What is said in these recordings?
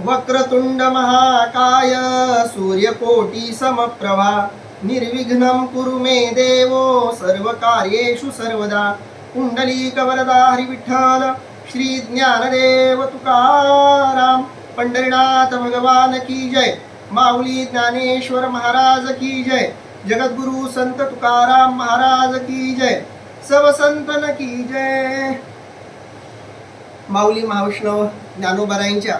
वक्रतुंड महाकाय सूर्यकोटी समप्रभा निर्विघ्नं कुरु मे देवो सर्वकार्येषु सर्वदा पुंडलीक वरदा हरी विठ्ठल श्री ज्ञानदेव तुकाराम पंढरीनाथ भगवान की जय माऊली ज्ञानेश्वर महाराज की जय जगद्गुरु संत तुकाराम महाराज की जय सब संतन की जय। माऊली महावैष्णव ज्ञानोबारायांच्या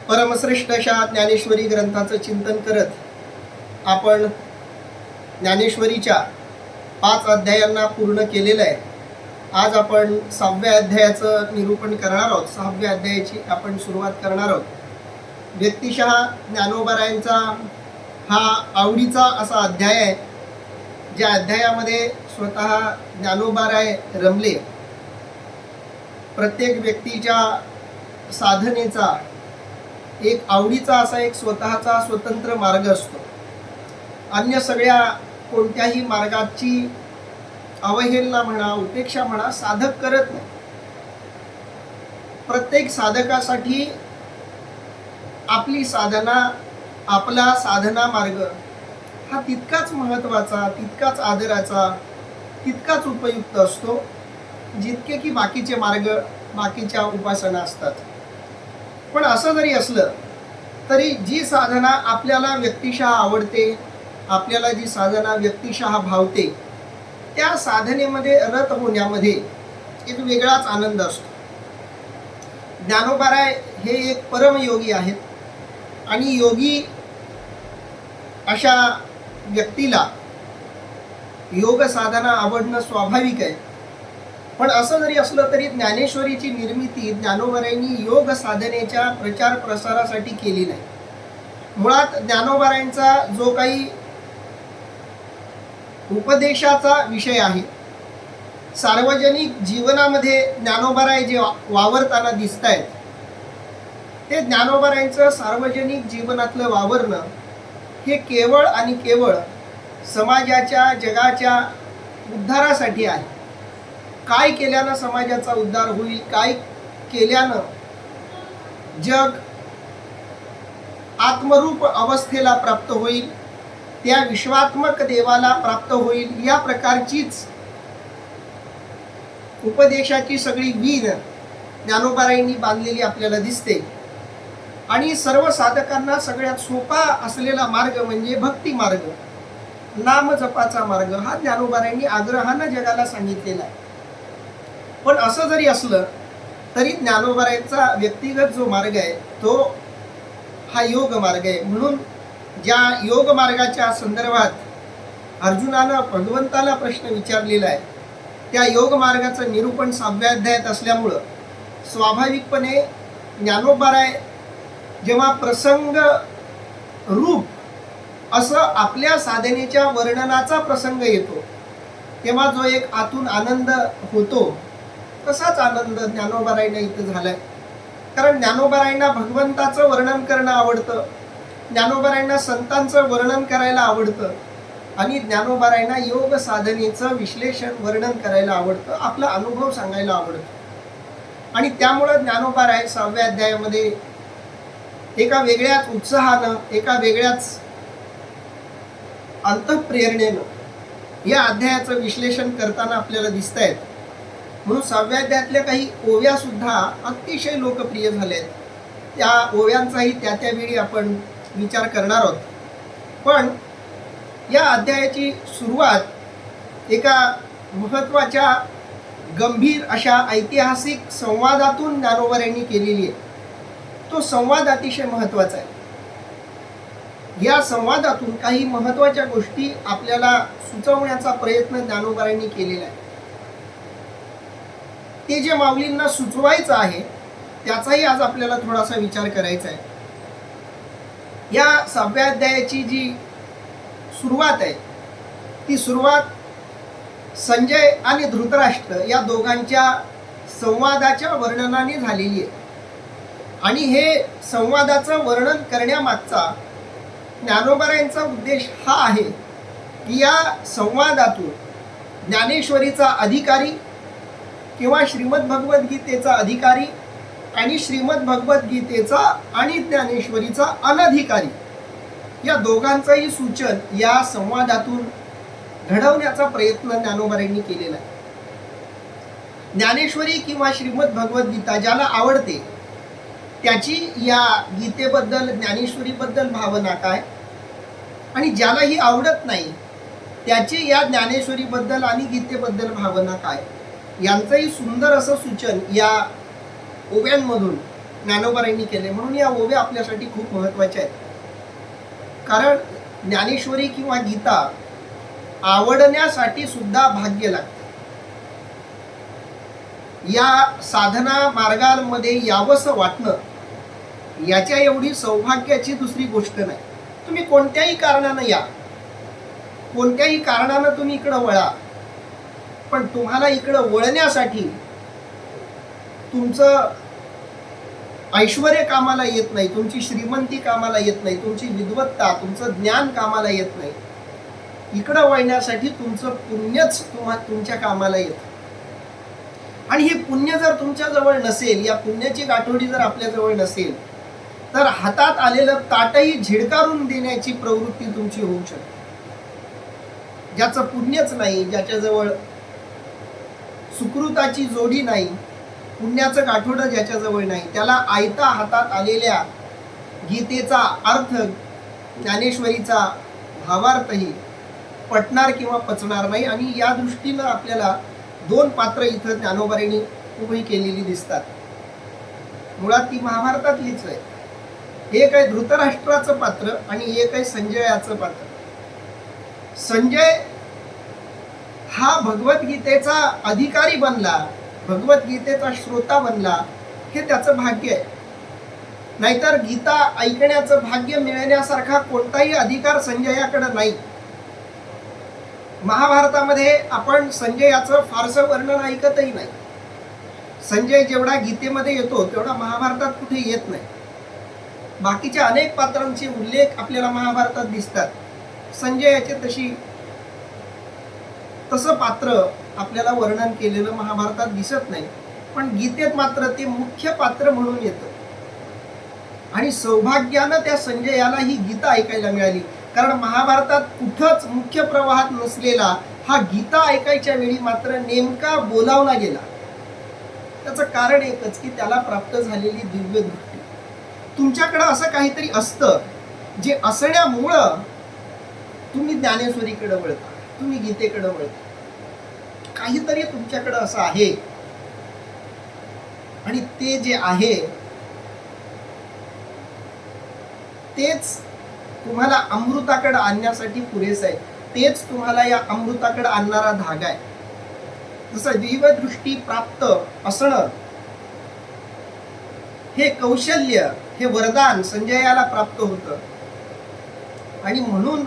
परमश्रेष्ठ अशा ज्ञानेश्वरी ग्रंथाचं चिंतन करत आपण ज्ञानेश्वरीच्या 5 अध्यायांना पूर्ण केलेलं आहे। आज आपण 6व्या अध्यायाचं निरूपण करणार आहोत। 6व्या अध्यायाची आपण सुरुवात करणार आहोत। व्यक्तिशः ज्ञानोबारायांचा हा आवडीचा असा अध्याय आहे, ज्या अध्यायामध्ये स्वतः ज्ञानोबाराय रमले। प्रत्येक व्यक्तीच्या साधनेचा एक आवडीचा असा एक स्वतःचा स्वतंत्र मार्ग असतो। अन्य सगळ्या कोणत्याही मार्गाची अवहेलना म्हणा, उपेक्षा म्हणा साधक करत नाही। प्रत्येक साधकासाठी आपली साधना, आपला साधना मार्ग हा तितकाच महत्त्वाचा, तितकाच आदराचा, तितकाच उपयुक्त असतो जितके की बाकीचे मार्ग, बाकीच्या उपासना असतात। पण असं जरी असलं तरी जी साधना आपल्याला व्यक्तिशः आवडते, आपल्याला जी साधना व्यक्तिशः भावते, त्या साधनेमध्ये रत होण्यामध्ये एक वेगळाच आनंद असतो। ज्ञानोबाराय हे एक परमयोगी आहेत आणि योगी अशा व्यक्तीला योग साधना आवडणं स्वाभाविक आहे। पण असं जरी असलं तरी ज्ञानेश्वरीची निर्मिती ज्ञानोबारायांनी योग साधनेच्या प्रचार प्रसारासाठी केली नाही। मुळात ज्ञानोबारायांचा जो काही उपदेशाचा विषय आहे, सार्वजनिक जीवनामध्ये ज्ञानोबाराय जे वावरताना दिसत आहेत, ते ज्ञानोबारायांचं सार्वजनिक जीवनातलं वावरणं हे केवळ आणि केवळ समाजाच्या, जगाच्या उद्धारासाठी आहे। काय केल्यानं समाजाचा उद्धार होईल, काय केल्यानं जग आत्मरूप अवस्थेला प्राप्त होईल, त्या विश्वात्मक देवाला प्राप्त होईल, या प्रकारचीच उपदेशाची सगळी वीण ज्ञानोबारायांनी बांधलेली आपल्याला दिसते। आणि सर्व साधकांना सगळ्यात सोपा असलेला मार्ग म्हणजे भक्ती मार्ग, नाम जपाचा मार्ग हा ज्ञानोबारायांनी आग्रहानं जगाला सांगितलेला आहे। पण असं जरी असलं तरी ज्ञानोबारायांचा व्यक्तिगत जो मार्ग आहे तो हा योग मार्ग आहे। म्हणून ज्या योग मार्गाच्या संदर्भात अर्जुनानं भगवंताला प्रश्न विचारलेला आहे, त्या योग मार्गाचं निरूपण 6व्या अध्यायात असल्यामुळं स्वाभाविकपणे ज्ञानोबाराय जेव्हा प्रसंग रूप असं आपल्या साधनेच्या वर्णनाचा प्रसंग येतो, तेव्हा जो एक आतून आनंद होतो, तसाच आनंद ज्ञानोबारायांना इथं झालाय। कारण ज्ञानोबारायांना भगवंताचं वर्णन करणं आवडतं, ज्ञानोबारायांना संतांचं वर्णन करायला आवडतं आणि ज्ञानोबारायांना योग साधनेचं विश्लेषण, वर्णन करायला आवडतं, आपला अनुभव सांगायला आवडतं। आणि त्यामुळं ज्ञानोबाराय 6व्या अध्यायामध्ये एका वेगळ्याच उत्साहानं, एका वेगळ्याच अंतःप्रेरणेनं या अध्यायाचं विश्लेषण करताना आपल्याला दिसत आहेत। म्हणून 6व्या अध्यायातल्या काही ओव्या सुद्धा अतिशय लोकप्रिय झाल्या आहेत। त्या ओव्यांचाही त्या त्यावेळी आपण विचार करणार आहोत। पण या अध्यायाची सुरुवात एका महत्त्वाच्या, गंभीर अशा ऐतिहासिक संवादातून ज्ञानोबारायांनी केलेली आहे। तो संवाद अतिशय महत्त्वाचा आहे। या संवादातून काही महत्त्वाच्या गोष्टी आपल्याला सुचवण्याचा प्रयत्न ज्ञानोबारायांनी केलेला आहे। ते जे माऊलींना सुचवायचं आहे त्याचाही आज आपल्याला थोडासा विचार करायचा आहे। या 6व्या अध्यायाची जी सुरुवात आहे ती सुरुवात संजय आणि धृतराष्ट्र या दोघांच्या संवादाच्या वर्णनाने झालेली आहे। आणि हे संवादाचं वर्णन करण्यामागचा ज्ञानोबारायांचा उद्देश हा आहे की या संवादातून ज्ञानेश्वरीचा अधिकारी किंवा श्रीमद भगवद्गीतेचा अधिकारी आणि श्रीमद भगवद्गीतेचा आणि ज्ञानेश्वरीचा अनधिकारी या दोघांचंही सूचन या संवादातून घडवण्याचा प्रयत्न ज्ञानोबांनी केलेला आहे. ज्ञानेश्वरी किंवा श्रीमद भगवद्गीता ज्याला आवडते त्याची या गीतेबद्दल ज्ञानेश्वरीबद्दल भावना काय, आणि ज्यालाही आवडत नाही त्याची या ज्ञानेश्वरीबद्दल आणि गीतेबद्दल भावना काय, यांचंही सुंदर असं सूचन या ओव्यांमधून ज्ञानोबांनी केले. म्हणून या ओव्या आपल्यासाठी खूप महत्त्वाच्या आहेत. कारण ज्ञानेश्वरी किंवा गीता आवडण्यासाठी सुद्धा भाग्य लागते. या साधना मार्गांमध्ये यावंसं वाटणं याच्या एवढी सौभाग्याची दुसरी गोष्ट नाही. तुम्ही कोणत्याही कारणानं या, कोणत्याही कारणानं तुम्ही इकडं वळा, पण तुम्हाला इकडं वळण्यासाठी तुमचं ऐश्वर्य कामाला येत नाही, तुमची श्रीमंती कामाला येत नाही, तुमची विद्वत्ता, तुमचं ज्ञान कामाला येत नाही. इकडं वळण्यासाठी तुमचं पुण्यच तुमच्या कामाला येतं. आणि हे पुण्य जर तुमच्या जवळ नसेल, या पुण्याची गाठोडी जर आपल्या जवळ नसेल, तर हातात आलेलं ताटही झिडकारून देण्याची प्रवृत्ती तुमची होऊ शकते. ज्याचं पुण्यच नाही, ज्याच्याजवळ सुकृताची जोडी नाही, पुण्याचं गाठोडं ज्याच्याजवळ नाही, त्याला आयता हातात आलेल्या गीतेचा अर्थ, ज्ञानेश्वरीचा भावार्थही पटणार किंवा पचणार नाही. आणि या दृष्टीनं आपल्याला दोन पात्र इथं ज्ञानोबांनी उभी केलेली दिसतात. मुळात ती महाभारतातलीच आहे. एक आहे धृतराष्ट्राचं पात्र आणि एक आहे संजयाचं पात्र. संजय हा भगवद्गीतेचा अधिकारी बनला, भगवद्गीतेचा श्रोता बनला, हे त्याचं भाग्य आहे. नाहीतर गीता ऐकण्याचं भाग्य मिळण्यासारखा कोणताही अधिकार संजयाकडे नाही. महाभारतामध्ये आपण संजयाचं फारसं वर्णन ऐकतही नाही. संजय जेवढा गीतेमध्ये येतो तेवढा महाभारतात कुठे येत नाही. बाकीच्या अनेक पात्रांचे उल्लेख आपल्याला महाभारतात दिसतात. संजयाचे तसं पात्र आपल्याला वर्णन केलेलं महाभारतात दिसत नाही, पण गीतेत मात्र ते मुख्य पात्र म्हणून येतं. आणि सौभाग्यानं त्या संजयाला ही गीता ऐकायला मिळाली. कारण महाभारतात कुठंच मुख्य प्रवाहात नसलेला हा गीता ऐकायच्या वेळी मात्र नेमका बोलावला गेला. त्याचं कारण एकच की त्याला प्राप्त झालेली दिव्य दृष्टी. तुमच्याकडं असं काहीतरी असतं जे असण्यामुळं तुम्ही ज्ञानेश्वरीकडे वळता, तुम्ही गीतेकडे वळता. काहीतरी तुमच्याकडं असं आहे आणि ते जे आहे तेच तुम्हाला अमृताकडे आणण्यासाठी पुरेसं आहे. तेच तुम्हाला या अमृताकडे आणणारा धागा आहे. जसं दिव्यदृष्टी प्राप्त असणं हे कौशल्य, हे वरदान संजयाला प्राप्त होतं. आणि म्हणून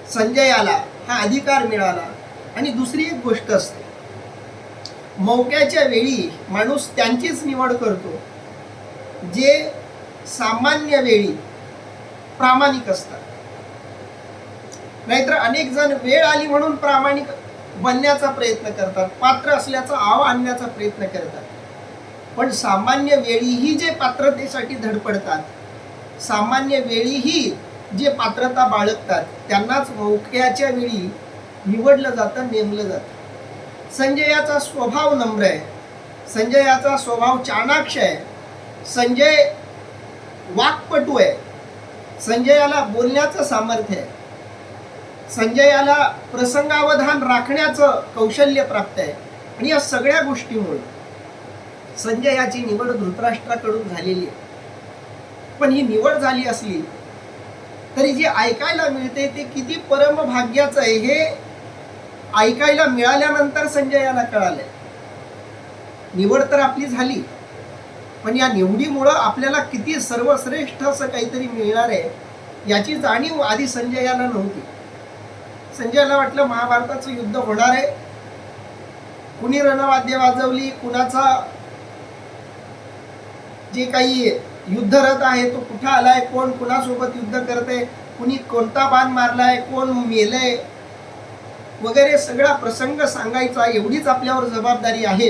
संजयाला हा अधिकार मिळाला. आणि दुसरी एक गोष्ट असते, मौक्याच्या वेळी माणूस त्यांचीच निवड करतो जे सामान्य वेळी प्रामाणिक असतात. नाहीतर अनेक जण वेळ आली म्हणून प्रामाणिक बनण्याचा प्रयत्न करतात, पात्र असल्याचा आव आणण्याचा प्रयत्न करतात. पण सामान्य वेळीही जे पात्रतेसाठी धडपडतात, सामान्य वेळीही जे पात्रता बाळगतात, त्यांनाच मौक्याच्या वेळी निवडलं जातं, नेमलं जातं. संजयाचा स्वभाव नम्र आहे, संजयाचा स्वभाव चाणाक्ष आहे, संजय वाक्पटू आहे, संजयाला बोलण्याचं सामर्थ्य आहे, संजयाला प्रसंगावधान राखण्याचं कौशल्य प्राप्त आहे. आणि या सगळ्या गोष्टींमुळे संजयाची निवड धृतराष्ट्राकडून झालेली आहे. पण ही निवड झाली असली तरी जे ऐकायला मिळते ते किती परम भाग्याचं आहे हे ऐकायला मिळाल्यानंतर संजयाला कळालंय. निवड तर आपली झाली, पण या निवडीमुळं आपल्याला किती सर्वश्रेष्ठ असं काहीतरी मिळणार आहे याची जाणीव आधी संजयाला नव्हती. संजयाला वाटलं महाभारताचं युद्ध होणार आहे, कुणी रणवाद्य वाजवली, कुणाचा जे काही युद्धरथ आहे तो कुठं आलाय, कोण कुणासोबत युद्ध करते, कुणी कोणता बाण मारलाय, कोण मेलय वगैरे सगळा प्रसंग सांगायचा एवढीच आपल्यावर जबाबदारी आहे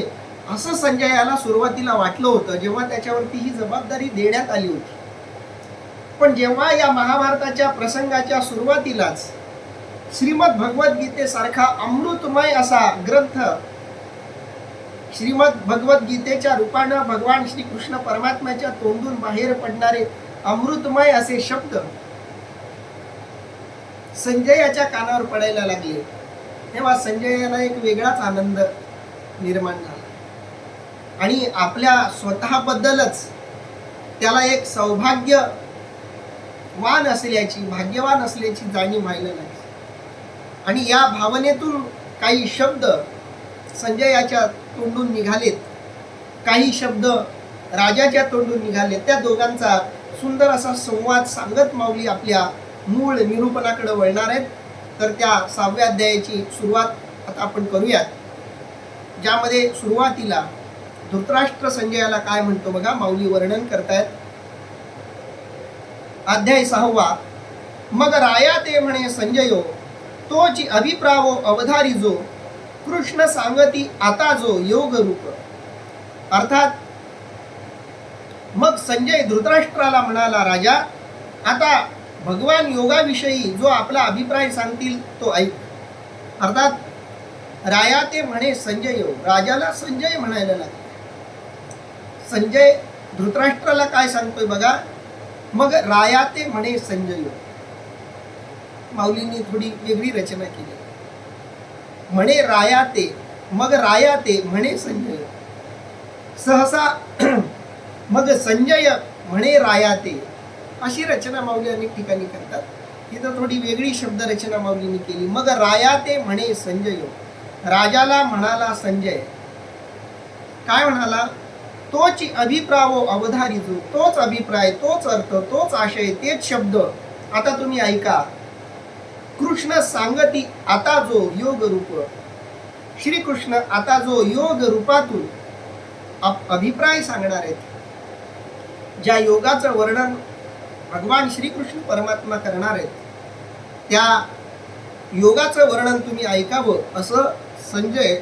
असं संजयाला सुरुवातीला वाटलं होतं जेव्हा त्याच्यावरती ही जबाबदारी देण्यात आली होती. पण जेव्हा या महाभारताच्या प्रसंगाच्या सुरुवातीलाच श्रीमद भगवद्गीतेसारखा अमृतमय असा ग्रंथ, श्रीमद भगवद्गीतेच्या रूपानं भगवान श्रीकृष्ण परमात्म्याच्या तोंडून बाहेर पडणारे अमृतमय असे शब्द संजयाच्या कानावर पडायला लागले, तेव्हा संजयाला एक वेगळाच आनंद निर्माण झाला आणि आपल्या स्वतःबद्दलच त्याला एक सौभाग्यवान असल्याची, भाग्यवान असल्याची जाणीव व्हायला लागली. आणि या भावनेतून काही शब्द संजयाच्या तोंडून निघालेत, काही शब्द राजाच्या तोंडून निघालेत. त्या दोघांचा सुंदर असा संवाद सांगत माऊली आपल्या मूळ निरूपणाकडे वळणार आहेत. तर त्या 6व्या अध्यायाची सुरुवात आता आपण करूयात, ज्यामध्ये सुरुवातीला धृतराष्ट्र संजयाला काय म्हणतो बघा. माऊली वर्णन करतायत. अध्याय 6. मग राया ते म्हणे संजयो, तोची अभिप्रावो अवधारी जो, कृष्ण सांगती आता जो योग रूप. अर्थात मग संजय धृतराष्ट्राला म्हणाला, राजा आता भगवान योगाविषयी जो आपला अभिप्राय सांगतील तो ऐक. अर्थात राया ते म्हणे संजय, राजाला संजय म्हणायला लागले. संजय धृतराष्ट्राला काय सांगतोय बघा. मग राया ते म्हणे संजय. माऊलींनी थोडी वेगळी रचना केली. म्हणे राया ते, मग राया ते म्हणे संजय. सहसा मग संजय म्हणे राया ते, अशी रचना माऊली अनेक ठिकाणी करतात. इथं थोडी वेगळी शब्द रचना माऊलींनी केली. मग राया ते म्हणे संजय, राजाला म्हणाला संजय. काय म्हणाला. तोच अभिप्रावो अवधारी जो, तोच अभिप्राय, तोच अर्थ, तोच आशय, तेच शब्द आता तुम्ही ऐका. कृष्ण सांगती आता जो योग रूप, श्रीकृष्ण आता जो योग रूपातून अभिप्राय सांगणार आहेत, ज्या योगाचं वर्णन भगवान श्रीकृष्ण परमात्मा करणार आहेत, त्या योगाचं वर्णन तुम्ही ऐकावं असं संजय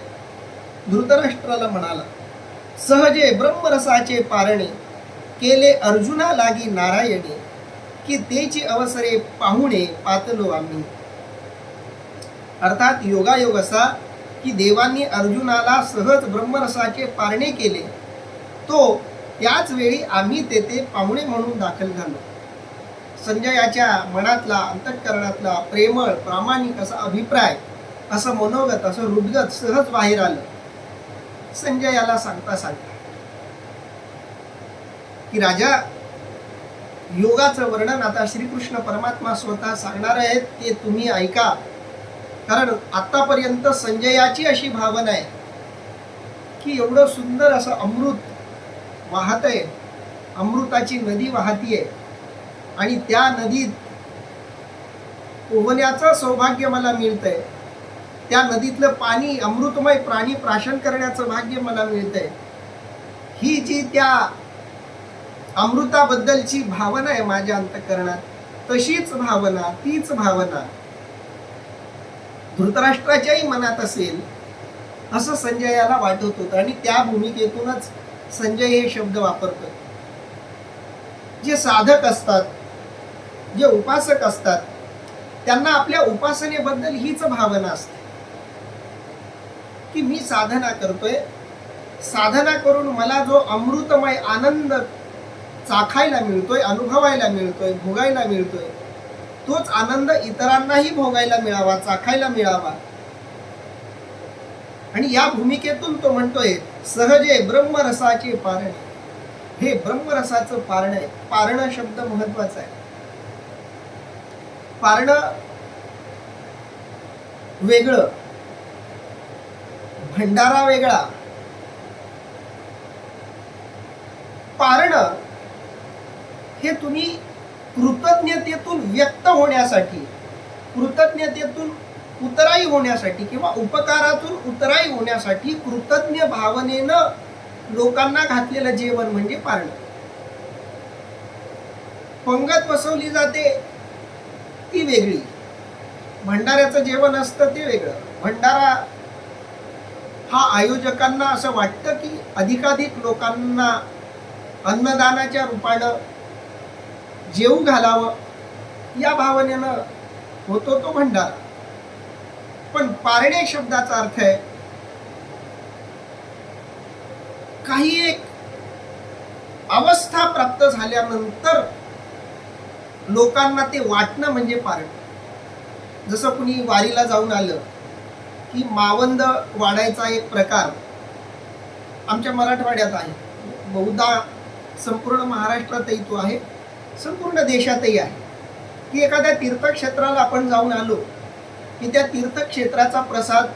धृतराष्ट्राला म्हणाला. सहजे ब्रह्मरसाचे पारणे केले अर्जुना लागी नारायणे, की तेची अवसरे पाहुणे पातलो आम्ही. अर्थात योगायोग असा की देवांनी अर्जुनाला सहज ब्रह्मरसाचे पारणे केले, तो त्याच वेळी आम्ही तेथे पाहुणे म्हणून दाखल झालो. संजयाच्या मनातला, अंतःकरणातला प्रेमळ प्रामाणिक असा अभिप्राय, असं मनोगत, असं हृदगत सहज बाहेर आलं. संजयाला सांगता सांगता की राजा, योगाचं वर्णन आता श्रीकृष्ण परमात्मा स्वतः सांगणार आहेत, ते तुम्ही ऐका. कारण आतापर्यंत संजयाची अशी भावना आहे की एवढं सुंदर असं अमृत वाहत आहे, अमृताची नदी वाहतीये आणि त्या नदीत पोहण्याचं सौभाग्य मला मिळतंय, त्या नदीतलं पाणी अमृतमय प्राणी प्राशन करण्याचं भाग्य मला मिळतंय. ही जी त्या अमृताबद्दलची भावना आहे माझ्या अंतःकरणात, तशीच भावना, तीच भावना धृतराष्ट्राच्याही मनात असेल असं संजयाला वाटत होतं. आणि त्या भूमिकेतूनच संजय हे शब्द वापरतो. जे साधक असतात, जे उपासक असतात, त्यांना आपल्या उपासनेबद्दल हीच भावना असते की मी साधना करतोय, साधना करून मला जो अमृतमय आनंद चाखायला मिळतोय, अनुभवायला मिळतोय, भोगायला मिळतोय, तोच आनंद इतरांनाही भोगायला मिळावा, चाखायला मिळावा. आणि या भूमिकेतून तो म्हणतोय सहजे ब्रह्मरसाचे पारणे. हे ब्रह्मरसाचं पारण आहे. पारण शब्द महत्वाचा आहे. पारण वेगळं, भंडारा वेगळा. पारण हे तुम्ही कृतज्ञतेतून व्यक्त होण्यासाठी, कृतज्ञतेतून उतराई होण्यासाठी किंवा उपकारातून उतराई होण्यासाठी कृतज्ञ भावनेनं लोकांना घातलेलं जेवण म्हणजे पारण. पंगत बसवली जाते ती वेगळी, भंडाऱ्याचं जेवण असतं ते वेगळं. भंडारा हा आयोजकांना असं वाटतं की अधिकाधिक लोकांना अन्नदानाच्या रूपानं जेवू घालावं, या भावनेनं होतो तो भंडारा. पण पारणे शब्दाचा अर्थ आहे काही एक अवस्था प्राप्त झाल्यानंतर लोकांना ते वाटणं म्हणजे पारणं. जसं कुणी वारीला जाऊन आलं की मावंद वाढायचा एक प्रकार आमच्या मराठवाड्यात आहे, बहुधा संपूर्ण महाराष्ट्रातही तो आहे, संपूर्ण देशातही आहे. की एखाद्या तीर्थक्षेत्राला आपण जाऊन आलो की त्या तीर्थक्षेत्राचा प्रसाद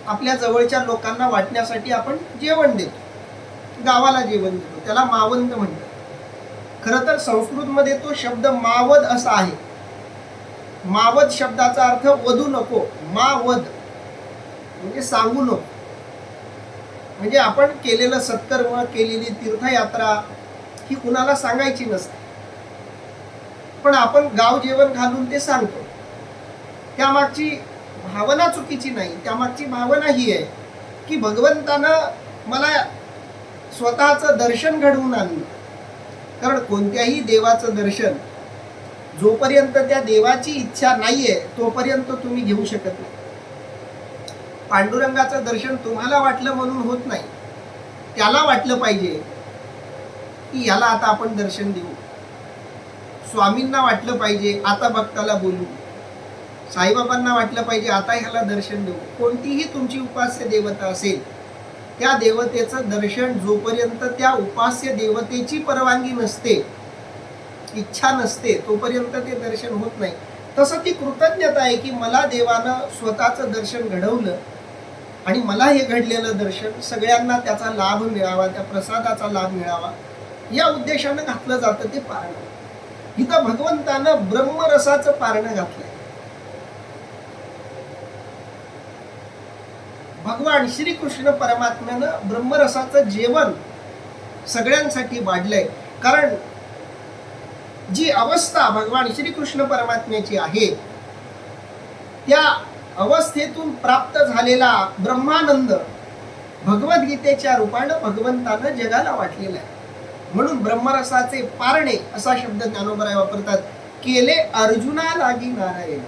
आपल्या जवळच्या लोकांना वाटण्यासाठी आपण जेवण देतो, गावाला जेवण देतो, त्याला मावंद म्हणतात. खरं तर संस्कृतमध्ये तो शब्द मावद असा आहे. मावद शब्दाचा अर्थ वधू नको, मावद म्हणजे सांगू नको. म्हणजे आपण केलेलं सत्कर्म, केलेली तीर्थयात्रा ही कुणाला सांगायची नसते, पण आपण गाव जेवण घालून ते सांगतो. त्यामागची भावना चुकीची नाही. त्यामागची भावना ही आहे की भगवंतानं मला स्वतःचं दर्शन घडवून आणलं. कारण कोणत्याही देवाचं दर्शन जोपर्यंत त्या देवाची इच्छा नाहीये तोपर्यंत तुम्ही घेऊ शकत नाही. पांडुरंगाचं दर्शन तुम्हाला वाटलं म्हणून होत नाही, त्याला वाटलं पाहिजे की याला आता आपण दर्शन देऊ. स्वामींना वाटलं पाहिजे आता भक्ताला बोलू, साईबाबांना वाटलं पाहिजे आता ह्याला दर्शन देऊ. कोणतीही तुमची उपास्य देवता असेल, त्या देवतेचं दर्शन जोपर्यंत त्या उपास्य देवतेची परवानगी नसते, इच्छा नसते, तोपर्यंत ते दर्शन होत नाही. तसं ती कृतज्ञता आहे की मला देवानं स्वतःचं दर्शन घडवलं आणि मला हे घडलेलं दर्शन सगळ्यांना त्याचा लाभ मिळावा, त्या प्रसादाचा लाभ मिळावा, या उद्देशानं घातलं जातं ते पारणं. इथं भगवंतानं ब्रह्मरसाचं पारणं घातलंय. भगवान श्रीकृष्ण परमात्म्यानं ब्रह्मरसाचं जेवण सगळ्यांसाठी वाढलंय. कारण जी अवस्था भगवान श्रीकृष्ण परमात्म्याची आहे त्या अवस्थेतून प्राप्त झालेला ब्रह्मानंद भगवद्गीतेच्या रूपानं भगवंतानं जगाला वाटलेला आहे. म्हणून ब्रह्मरसाचे पारणे असा शब्द ज्ञानोबराय वापरतात. केले अर्जुना लागी नारायण.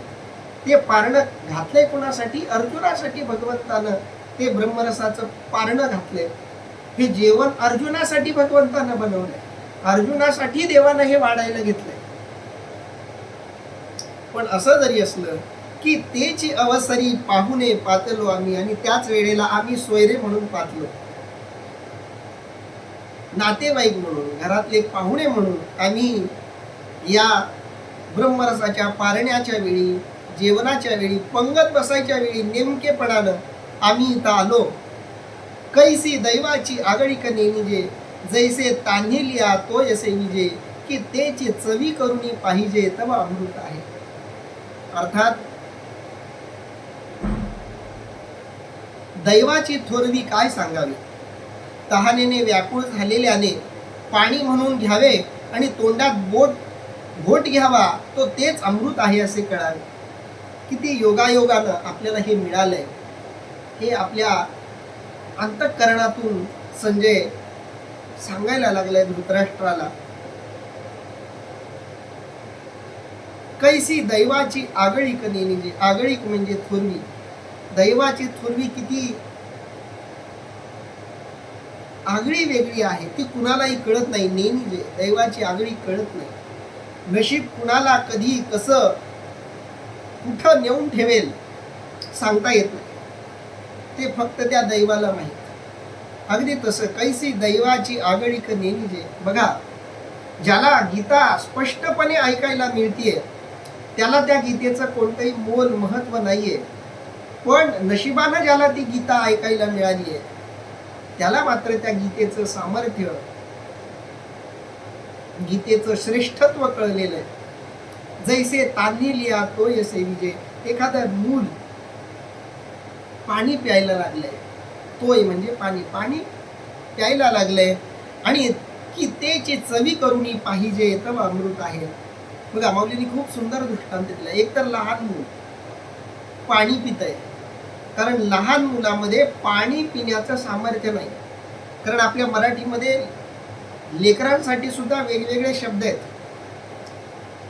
ते पारणं घातलंय कोणासाठी? अर्जुनासाठी भगवंतानं ते ब्रह्मरसाचं पारणं घातलंय. हे जेवण अर्जुनासाठी भगवंतानं बनवलंय, अर्जुनासाठी देवानं हे वाढायला घेतलंय. पण असं जरी असलं की तेची अवसरी पाहुणे पातलो आम्ही, आणि त्याच वेळेला आम्ही सोयरे म्हणून पातलो, नातेवाईक म्हणून, घरातले पाहुणे म्हणून आम्ही या ब्रह्मरसाच्या पारण्याच्या वेळी, जेवणाच्या वेळी, पंगत बसायच्या वेळी नेमकेपणानं आम्ही इथं आलो. कैसी दैवाची आगळीक नेनिजे, जैसे तान्हेलिया तो यसे विजे, की तेची चवी करुणी पाहिजे तव अमृत आहे. अर्थात दैवाची थोरवी काय सांगावी. तहानेने व्याकुळ झालेल्याने पाणी म्हणून घ्यावे आणि तोंडात घोट घ्यावा, तो तेच अमृत आहे असे कळावे. किती योगायोगानं आपल्याला हे मिळालंय, हे आपल्या अंतःकरणातून संजय सांगायला लागलाय धृतराष्ट्राला. कैसी दैवाची आगळीक नेनिजे. आगळीक म्हणजे थोरवी. दैवाची थोरवी किती आगळी वेगळी आहे ती कुणालाही कळत नाही. नेनिजे दैवाची आगळी कळत नाही. नशीब कुणाला कधी कसं कुठं नेऊन ठेवेल सांगता येत नाही, ते फक्त त्या दैवाला माहीत. अगदी तसं कैसी दैवाची आगळीक नेनिजे. बघा, ज्याला गीता स्पष्टपणे ऐकायला मिळतीये त्याला त्या गीतेचं कोणतंही मोल महत्व नाहीये, पण नशिबानं ज्याला ती गीता ऐकायला मिळाली आहे त्याला मात्र त्या गीतेचं सामर्थ्य, गीतेचं श्रेष्ठत्व कळलेलं आहे. जैसे तान्हेलिया तो यसे विजे. एखादं मूल पाणी प्यायला लागलंय, तोय म्हणजे पाणी, पाणी प्यायला लागलंय आणि की तेची चवी करुणी पाहिजे तव अमृत आहे. बघा, माऊलींनी खूप सुंदर दृष्टांत दिला. एक तर लहान मूल पाणी पितंय कारण लहान मुलामध्ये पाणी पिण्याचं सामर्थ्य नाही. कारण आपल्या मराठीमध्ये लेकरांसाठी सुद्धा वेगवेगळे शब्द आहेत.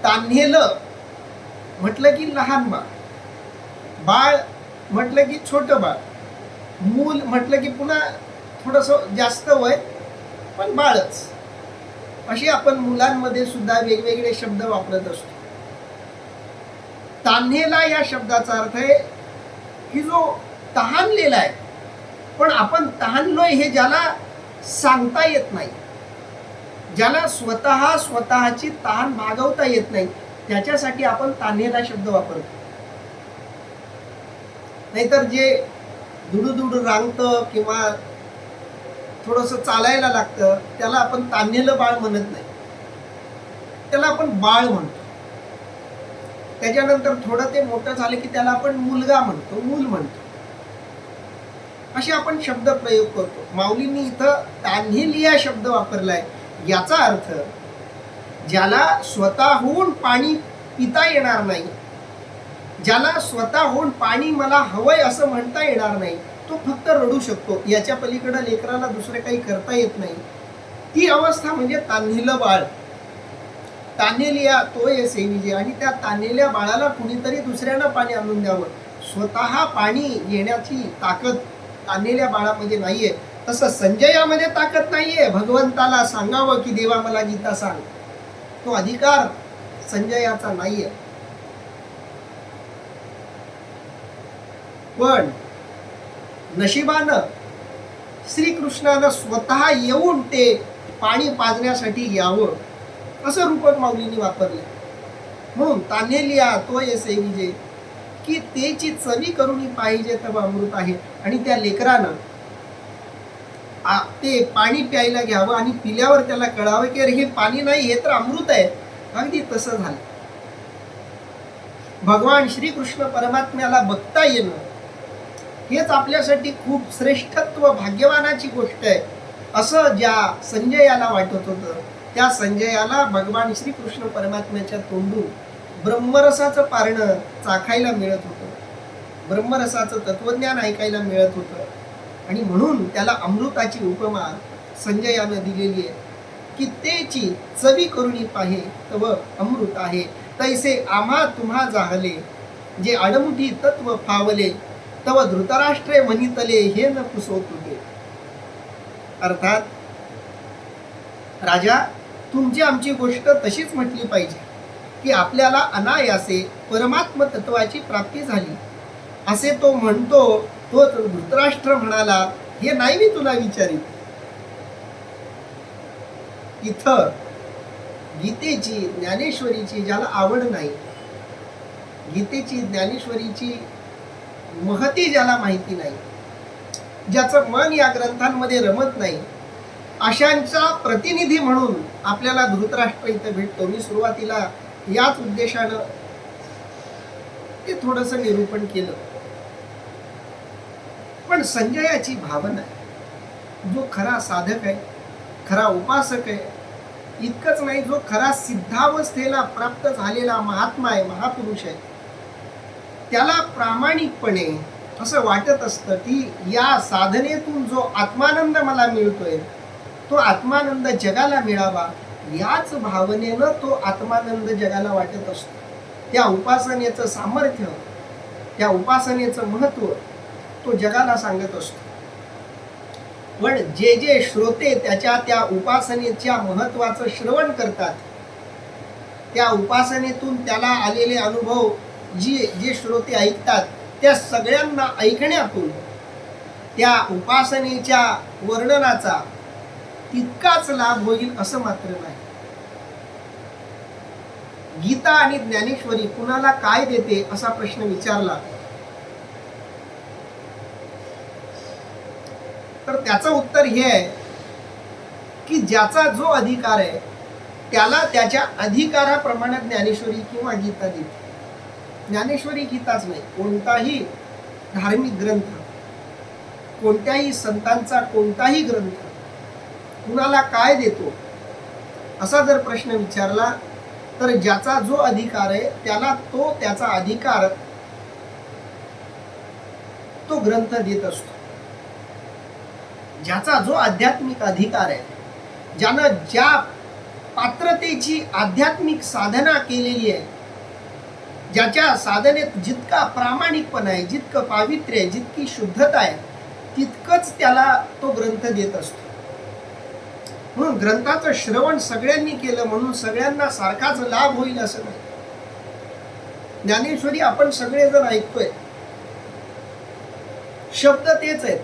तान्हेलं म्हटलं की लहान बाळ, बाळ म्हटलं की छोटं बाळ, मूल म्हटलं की पुन्हा थोडंसं जास्त वय पण बाळच. अशी आपण मुलांमध्ये सुद्धा वेगवेगळे शब्द वापरत असतो. तान्हेला या शब्दाचा अर्थ आहे की जो तहानलेला आहे, पण आपण तहानलोय हे ज्याला सांगता येत नाही, ज्याला स्वतःची तहान भागवता येत नाही, त्याच्यासाठी आपण तान्हेला शब्द वापरतो. नाहीतर जे दुडू रांगतं किंवा थोडंसं चालायला लागतं त्याला आपण तान्हेलं बाळ म्हणत नाही, त्याला आपण बाळ म्हणतो. त्याच्यानंतर थोडं ते मोठं झालं की त्याला आपण मुलगा म्हणतो, मूल म्हणतो. असे आपण शब्द प्रयोग करतो. माऊलींनी इथं तान्हेलिया शब्द वापरलाय. याचा अर्थ ज्याला स्वतःहून पाणी पिता येणार नाही, ज्याला स्वतःहून पाणी मला हवंय असं म्हणता येणार नाही, तो फक्त रडू शकतो. याच्या पलीकडे लेकराला दुसरं काही करता येत नाही. ती अवस्था म्हणजे तान्हेलं बाळ. तान्हेलिया तो ये सेविजे. आणि त्या तान्हेल्या बाळाला कुणीतरी दुसऱ्यांना पाणी आणून द्यावं. स्वतः पाणी घेण्याची ताकद तान्हेल्या बाळामध्ये नाहीये. तसं संजयामध्ये ताकद नाहीये भगवंताला सांगावं की देवा मला गीता सांग. तो अधिकार संजयाचा नाहीये. पण नशिबानं श्रीकृष्णानं स्वतः येऊन ते पाणी पाजण्यासाठी यावं असं रूपक माऊलींनी वापरले. म्हणून तान्हेलिया तो ये सेविजे की तेची चवी करून पाहिजे तव अमृत आहे. आणि त्या लेकरानं ते पाणी प्यायला घ्यावं आणि पिल्यावर त्याला कळावं की अरे हे पाणी नाही, हे तर अमृत आहे. अगदी तसं झालं. भगवान श्रीकृष्ण परमात्म्याला बघता येणं हेच आपल्यासाठी खूप श्रेष्ठत्व भाग्यवानाची गोष्ट आहे असं ज्या संजयाला वाटत होतं, त्या संजयाला भगवान श्रीकृष्ण परमात्म्याच्या तोंडून ब्रह्मरसाचं पारणं चाखायला मिळत होतं, ब्रह्मरसाचं तत्वज्ञान ऐकायला मिळत होतं. आणि म्हणून त्याला अमृताची उपमा संजयानं दिलेली आहे की तेची चवी करुणी पाहे तव अमृत आहे. तैसे आम्हा तुम्हा जाहले जे आडमुठी तत्व फावले तव धृतराष्ट्रे म्हणितले हे न पुसो तुझे. अर्थात राजा तुमची आमची गोष्ट तशीच म्हटली पाहिजे की आपल्याला अनायासे परमात्म तत्वाची प्राप्ती झाली असे तो म्हणतो. तो धृतराष्ट्र म्हणाला हे नाही मी तुला विचारित. इथं गीतेची ज्ञानेश्वरीची ज्याला आवड नाही, गीतेची ज्ञानेश्वरीची महती ज्याला माहिती नाही, ज्याचं मन या ग्रंथांमध्ये रमत नाही, अशांचा प्रतिनिधी म्हणून आपल्याला धृतराष्ट्र इथं भेटतो. मी सुरुवातीला याच उद्देशानं ते थोडंसं निरूपण केलं. पण संजयाची भावना, जो खरा साधक आहे, खरा उपासक आहे, इतकंच नाही, जो खरा सिद्धावस्थेला प्राप्त झालेला महात्मा आहे, महापुरुष आहे, त्याला प्रामाणिकपणे असं वाटत असतं की या साधनेतून जो आत्मानंद मला मिळतोय तो आत्मानंद जगाला मिळावा. याच भावनेनं तो आत्मानंद जगाला वाटत असतो. त्या उपासनेचं सामर्थ्य, त्या उपासनेचं महत्त्व तो जगाला सांगत असतो. पण जे जे श्रोते त्याच्या त्या उपासनेच्या महत्त्वाचं श्रवण करतात, त्या उपासनेतून त्याला आलेले अनुभव जे श्रोते ऐकतात, त्या सगळ्यांना ऐकण्यातून त्या उपासनेच्या वर्णनाचा तितकाच लाभ होईल असं मात्र नाही. गीता आणि ज्ञानेश्वरी कुणाला काय देते असा प्रश्न विचारला तर त्याचं उत्तर हे आहे की ज्याचा जो अधिकार आहे त्याला त्याच्या अधिकाराप्रमाणे ज्ञानेश्वरी किंवा गीता देते. ज्ञानेश्वरी गीताच नाही, कोणताही धार्मिक ग्रंथ, कोणत्याही संतांचा कोणताही ग्रंथ कुणाला काय देतो असा जर प्रश्न विचारला तर ज्याचा जो अधिकार आहे त्याला तो त्याचा अधिकार तो ग्रंथ देत असतो. ज्याचा जो आध्यात्मिक अधिकार आहे, ज्यानं ज्या पात्रतेची आध्यात्मिक साधना केलेली आहे, ज्याच्या साधनेत जितका प्रामाणिकपणा आहे, जितकं पावित्र्य आहे, जितकी शुद्धता आहे, तितकंच त्याला तो ग्रंथ देत असतो. म्हणून ग्रंथाचं श्रवण सगळ्यांनी केलं म्हणून सगळ्यांना सारखाच लाभ होईल असं नाही. ज्ञानेश्वरी आपण सगळेजण ऐकतोय, शब्द तेच आहेत,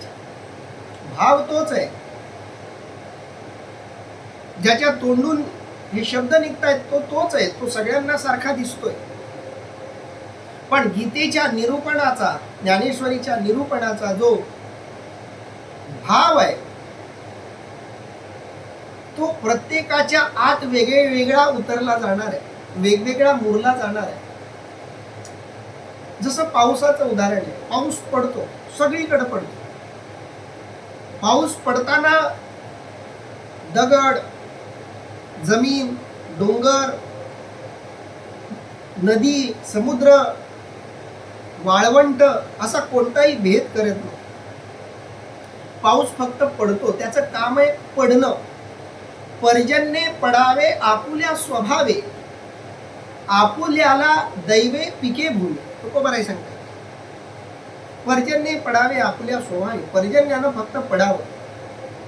भाव तोच आहे. ज्याच्या तोंडून हे शब्द निघतायत तो तोच आहे, तो सगळ्यांना सारखा दिसतोय. पण गीतेच्या निरूपणाचा, ज्ञानेश्वरीच्या निरूपणाचा जो भाव आहे तो प्रत्येकाच्या आत वेगळा उतरला जाणार आहे, वेगवेगळा मुरला जाणार आहे. जसं पावसाचं उदाहरण आहे, पाऊस पडतो, सगळीकडे पडतो. पाऊस पडताना दगड, जमीन, डोंगर, नदी, समुद्र, वाळवंट असा कोणताही भेद करत नाही. पाऊस फक्त पडतो, त्याचं काम आहे पडणं. पर्जन्ये पडावे आपुल्या स्वभावे, आपुल्याला दैवे पिके भूमी. तुकोबाराय सांगतात, पर्जन्ये पडावे आपुल्या स्वभावे. पर्जन्यानं फक्त पडावं,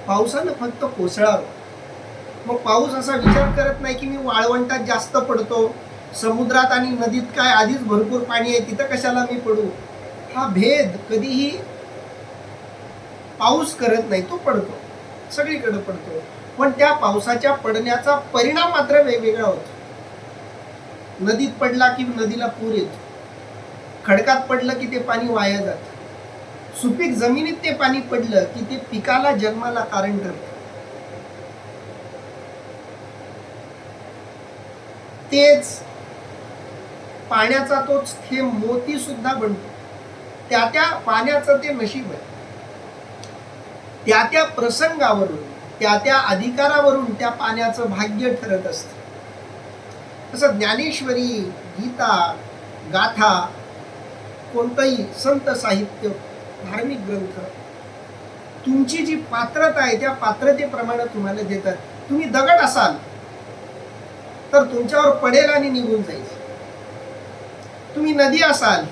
पावसानं फक्त कोसळावं. मग पाऊस असा विचार करत नाही की मी वाळवंटात जास्त पडतो, समुद्रात आणि नदीत काय आधीच भरपूर पाणी आहे, तिथं कशाला मी पडू. हा भेद कधीही पाऊस करत नाही. तो पडतो, सगळीकडे पडतो, पण त्या पावसाच्या पडण्याचा परिणाम मात्र वेगवेगळा होतो. नदीत पडला की नदीला पूर येतो, खडकात पडलं की ते पाणी वाया जातं, सुपीक जमिनीत ते पाणी पडलं की ते पिकाला जन्माला कारण ठरतं. तेच पाण्याचा तोच थेंब मोती सुद्धा बनतो. त्या पाण्याचं ते नशीब आहे. त्या प्रसंगावरून, त्या अधिकारावरून त्या पाण्याचं भाग्य ठरत असतं. तसं ज्ञानेश्वरी, गीता, गाथा, कोणतंही संत साहित्य, धार्मिक ग्रंथ तुमची जी पात्रता आहे त्या पात्रतेप्रमाणे तुम्हाला देतात. तुम्ही दगड असाल तर तुमच्यावर पडेल आणि निघून जाईल. तुम्ही नदी असाल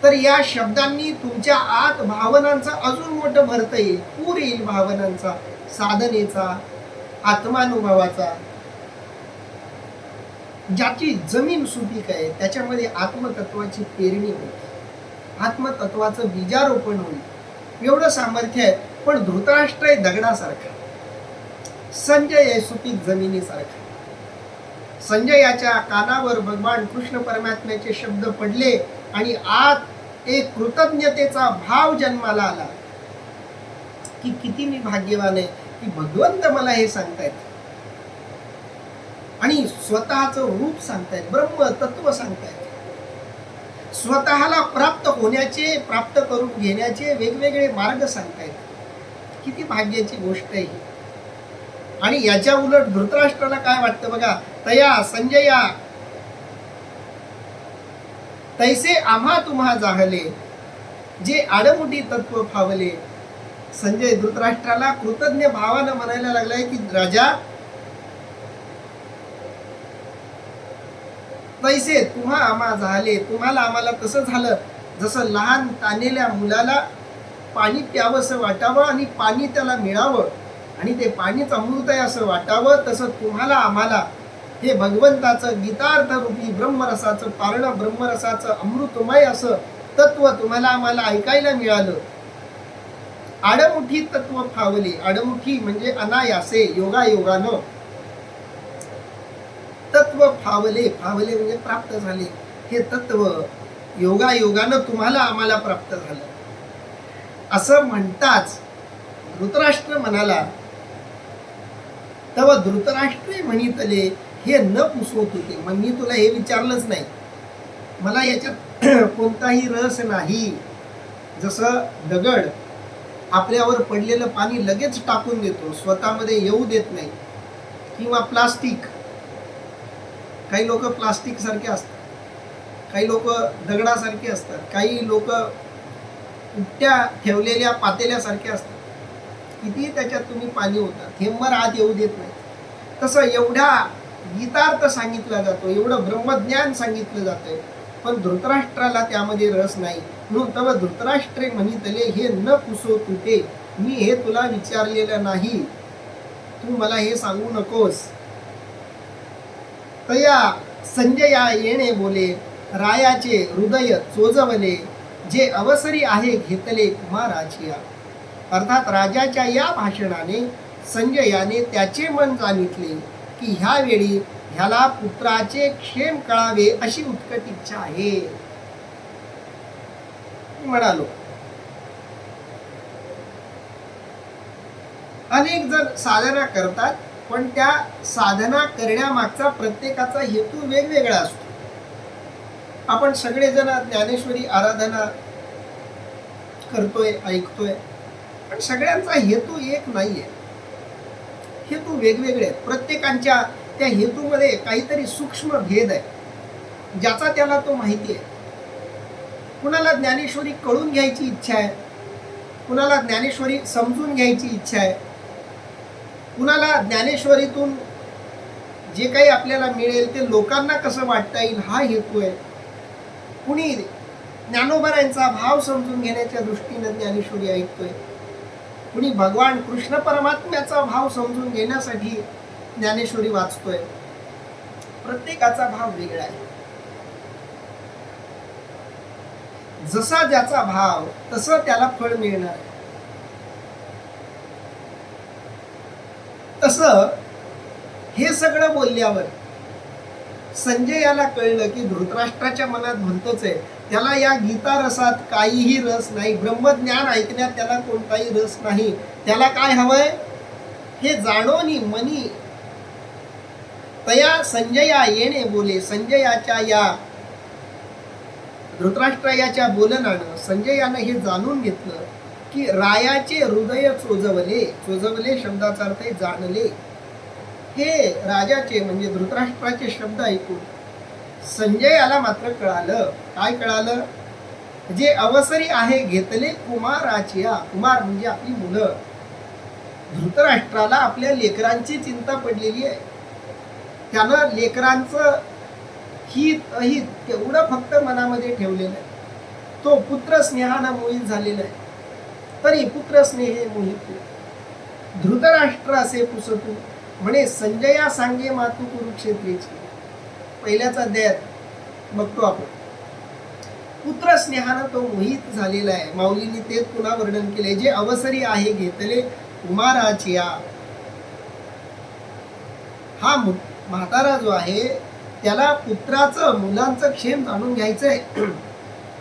तर या शब्दांनी तुमच्या आत भावनांचा अजून मोठं भरता येईल, पूर येईल भावनांचा, साधनेचा, आत्मानुभवाचा. ज्याची जमीन सुपीक आहे त्याच्यामध्ये आत्मतत्वाची पेरणी होईल, आत्मतत्वाचं बीजारोपण होईल. एवढं सामर्थ्य आहे. पण धृतराष्ट्र आहे दगडासारखा, संजय आहे सुपीक जमिनीसारखा. संजयाच्या कानावर भगवान कृष्ण परमात्म्याचे शब्द पडले आणि आत एक कृतज्ञतेचा भाव जन्माला आला की किती मी भाग्यवान आहे की भगवंत मला हे सांगतायत आणि स्वतःचं रूप सांगतायत, ब्रह्म तत्व सांगतायत, स्वतःला प्राप्त होण्याचे, प्राप्त करून घेण्याचे वेगवेगळे मार्ग सांगतायत. किती भाग्याची गोष्ट आहे. आणि याच्या उलट धृतराष्ट्राला काय वाटतं बघा, तया संजया तैसे आम्हा तुम्हा जाहले, जे आडमुठी तत्व फावले. संजय धृतराष्ट्राला कृतज्ञ भावानं म्हणायला लागलाय की राजा, तैसे तुम्हा आम्हा झाले, तुम्हाला आम्हाला कसं झालं, जसं लहान तानेल्या मुलाला पाणी प्यावंसं वाटावं आणि पाणी त्याला मिळावं आणि ते पाणीच अमृत आहे असं वाटावं, तसं तुम्हाला आम्हाला हे भगवंताचं गीतार्थ रूपी ब्रह्मरसाचं पारण, ब्रह्मरसाचं अमृतमय असं तत्व तुम्हाला आम्हाला ऐकायला मिळालं. आडमुठी तत्व फावले. आडमुठी म्हणजे अनायासे, योगायोगानं. तत्व फावले, फावले म्हणजे प्राप्त झाले. हे तत्व योगायोगानं तुम्हाला आम्हाला प्राप्त झालं असं म्हणताच धृतराष्ट्र म्हणाला, तेव्हा धृतराष्ट्रे म्हणितले हे न पुसवत होते. मग मी तुला हे विचारलंच नाही, मला याच्यात कोणताही रस नाही. जसं दगड आपल्यावर पडलेलं पाणी लगेच टाकून देतो, स्वतःमध्ये येऊ देत नाही. किंवा प्लास्टिक, काही लोक प्लास्टिक सारखे असतात, काही लोक दगडासारखे असतात, काही लोक उपट्या ठेवलेल्या पातेल्यासारख्या असतात. किती त्याच्यात तुम्ही पाणी होता थेंबर आत येऊ देत नाही. तसं एवढा गीतार्थ सांगितला जातो, एवढं ब्रह्मज्ञान सांगितलं जातंय, पण धृतराष्ट्राला त्यामध्ये रस नाही. म्हणून तव धृतराष्ट्रे म्हणितले हे न पुसो तुटे, मी हे तुला विचारलेलं नाही, तू मला हे सांगू नकोस. तया संजया येणे बोले, रायाचे हृदय चोजवले, जे अवसरी आहे घेतले कुमाराचिया. अर्थात राजाच्या या भाषणाने संजयाने त्याचे मन जाणितले की ह्या वेळी ह्याला पुत्राचे क्षेम कळावे अशी उत्कट इच्छा आहे. म्हणालो, अनेक जण साधना करतात, पण त्या साधना करण्यामागचा प्रत्येकाचा हेतू वेगवेगळा असतो. आपण सगळेजण ज्ञानेश्वरी आराधना करतोय, ऐकतोय, पण सगळ्यांचा हेतू एक नाहीये, हेतू वेगवेगळे आहेत. प्रत्येकांच्या त्या हेतूमध्ये काहीतरी सूक्ष्म भेद आहे, ज्याचा त्याला तो माहिती आहे. कुणाला ज्ञानेश्वरी कळून घ्यायची इच्छा आहे, कुणाला ज्ञानेश्वरी समजून घ्यायची इच्छा आहे, कुणाला ज्ञानेश्वरीतून जे काही आपल्याला मिळेल ते लोकांना कसं वाटता येईल हा हेतू आहे. कुणी ज्ञानोबरांचा भाव समजून घेण्याच्या दृष्टीने ज्ञानेश्वरी ऐकतोय, कुणी भगवान कृष्ण परमात्म्याचा भाव समजून घेण्यासाठी ज्ञानेश्वरी वाचतोय. प्रत्येकाचा भाव वेगळा आहे. जसा ज्याचा भाव तसं त्याला फळ मिळणार आहे. तसं हे सगळं बोलल्यावर संजयाला कळलं की धृतराष्ट्राच्या मनात भलतच आहे, त्याला या गीता रसात काहीही रस नाही, ब्रह्मज्ञान ऐकण्यात त्याला कोणताही रस नाही. त्याला काय हवंय हे जाणोनी मनी. तया संजया येणे बोले, संजयाच्या या धृतराष्ट्राच्या बोलण्यानं संजयानं हे जाणून घेतलं की रायाचे हृदय चोजवले. चोजवले शब्दाचा अर्थ जाणले. हे राजाचे म्हणजे धृतराष्ट्राचे शब्द ऐकून संजयाला मात्र कळालं. काय कळालं? जे अवसरी आहे घेतले कुमाराचिया. कुमार म्हणजे आपली मुलं. धृतराष्ट्राला आपल्या लेकरांची चिंता पडलेली आहे. त्यानं लेकरांचं हित अहित तेवढं फक्त मनामध्ये ठेवलेलं आहे. तो पुत्र स्नेहानं मोहित झालेला आहे. तरी पुत्र स्नेहे मोहित धृतराष्ट्र असे पुसतू म्हणे संजया सांगे मातू कुरुक्षेत्रेची. पहिल्याचा अध्यायात बघतो आपण. पुत्र स्नेहानं तो मोहित झालेला आहे. माऊलींनी तेच पुन्हा वर्णन केले. जे अवसरी आहे घेतले कुमाराचिया. हा म्हातारा जो आहे त्याला पुत्राचं मुलांचं क्षेम जाणून घ्यायचंय.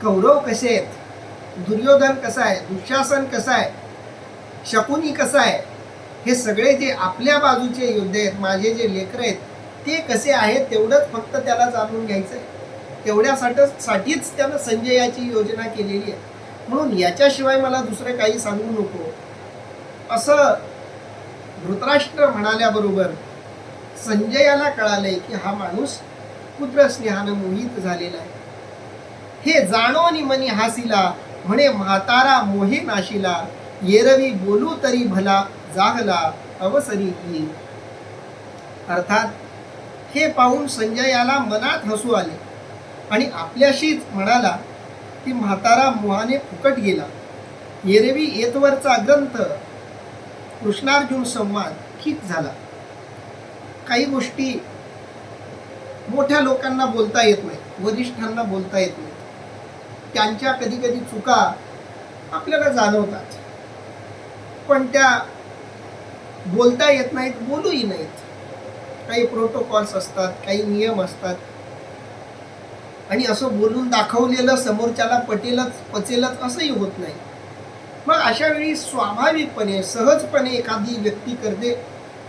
कौरव कसे आहेत, दुर्योधन कसा आहे, दुःशासन कसा आहे, शकुनी कसा आहे, हे सगळे जे आपल्या बाजूचे योद्धे आहेत, माझे जे लेकर आहेत ते कसे आहेत तेवढंच फक्त त्याला जाणून घ्यायचंय. तेवढ्यासाठीच त्यानं संजयाची योजना केलेली आहे. म्हणून याच्याशिवाय मला दुसरं काही सांगू नको असं धृतराष्ट्र म्हणाल्याबरोबर संजयाला कळालंय की हा माणूस पुत्र स्नेहानं मोहित झालेला आहे. हे जाणोनी मनी हासिला म्हणे म्हातारा मोहे नाशिला. येरवी बोलू तरी भला जागला अवसरी येईल. अर्थात हे पाहून संजयाला मनात हसू आले आणि आपल्याशीच म्हणाला की म्हातारा मोहाने फुकट गेला. येरवी येतवरचा ग्रंथ कृष्णार्जुन संवाद ठीक झाला. काही गोष्टी मोठ्या लोकांना बोलता येत नाही, वरिष्ठांना बोलता येत नाही. त्यांच्या कधी कधी चुका आपल्याला जाणवतात, पण त्या बोलता येत नाहीत, बोलूही नाहीत. काही प्रोटोकॉल्स असतात, काही नियम असतात आणि असं बोलून दाखवलेलं समोरच्याला पचेलच असंही होत नाही. मग अशा वेळी स्वाभाविकपणे सहजपणे एखादी व्यक्ती करते.